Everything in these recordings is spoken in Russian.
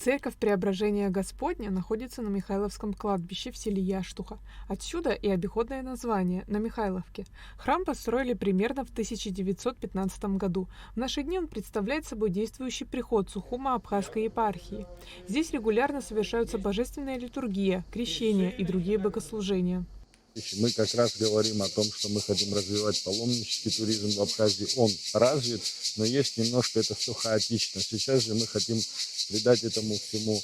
Церковь Преображения Господня находится на Михайловском кладбище в селе Яштуха. Отсюда и обиходное название – на Михайловке. Храм построили примерно в 1915 году. В наши дни он представляет собой действующий приход Сухумо-Абхазской епархии. Здесь регулярно совершаются божественная литургия, крещение и другие богослужения. Мы как раз говорим о том, что мы хотим развивать паломнический туризм в Абхазии. Он развит, но есть немножко это все хаотично. Сейчас же мы хотим придать этому всему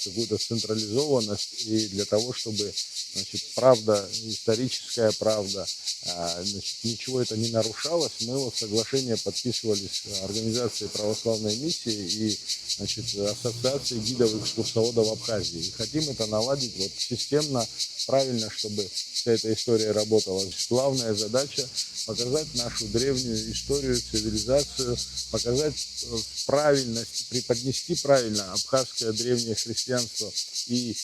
какую-то централизованность. И для того, чтобы правда, историческая правда, ничего это не нарушалось, мы соглашение подписывали с Организацией православной миссии и Ассоциацией гидов и экскурсоводов Абхазии. И хотим это наладить системно, правильно, чтобы вся эта история работала. Главная задача – показать нашу древнюю историю, цивилизацию, показать правильность, преподнести правильно абхазское древнее христианство и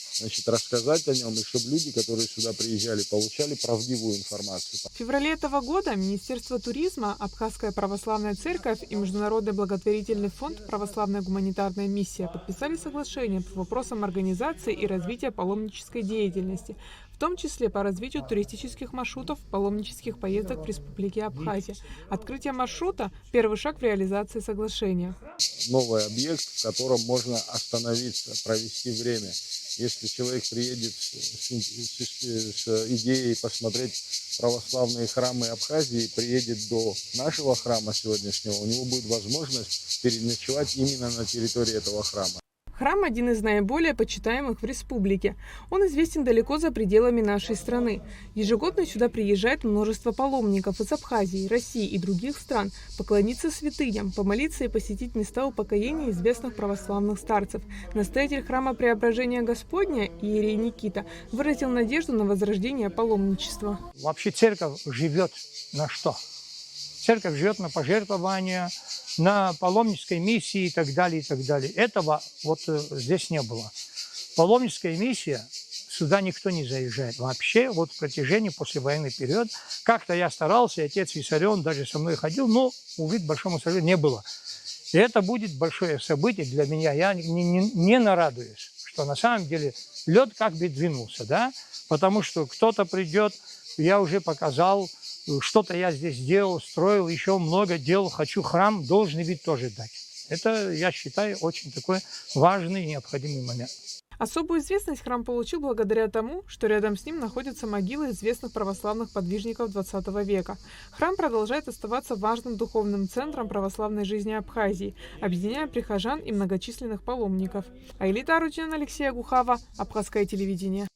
рассказать о нем, и чтобы люди, которые сюда приезжали, получали правдивую информацию. В феврале этого года Министерство туризма, Абхазская православная церковь и Международный благотворительный фонд «Православная гуманитарная миссия» подписали соглашение по вопросам организации и развития паломнической деятельности, в том числе по развитию туристических маршрутов паломнических поездок в Республике Абхазия. Открытие маршрута – первый шаг в реализации соглашения. Новый объект, в котором можно остановиться, провести время. Если человек приедет с идеей посмотреть православные храмы Абхазии, приедет до нашего храма сегодняшнего, у него будет возможность переночевать именно на территории этого храма. Храм – один из наиболее почитаемых в республике. Он известен далеко за пределами нашей страны. Ежегодно сюда приезжает множество паломников из Абхазии, России и других стран поклониться святыням, помолиться и посетить места упокоения известных православных старцев. Настоятель храма Преображения Господня иерей Никита выразил надежду на возрождение паломничества. Вообще церковь живет на что? Церковь живет на пожертвования, на паломнической миссии и так далее, и так далее. Этого здесь не было. Паломническая миссия, сюда никто не заезжает. Вообще, в протяжении послевоенный период, как-то я старался, отец Виссарион даже со мной ходил, но, увы, к большому сожалению, не было. И это будет большое событие для меня. Я не нарадуюсь, что на самом деле лед как бы двинулся, да? Потому что кто-то придет, я уже показал, что-то я здесь делал, строил, еще много дел, хочу храм, должен вид тоже дать. Это, я считаю, очень такой важный и необходимый момент. Особую известность храм получил благодаря тому, что рядом с ним находятся могилы известных православных подвижников XX века. Храм продолжает оставаться важным духовным центром православной жизни Абхазии, объединяя прихожан и многочисленных паломников. Айлита Арутюнян, Алексея Гухава, Абхазское телевидение.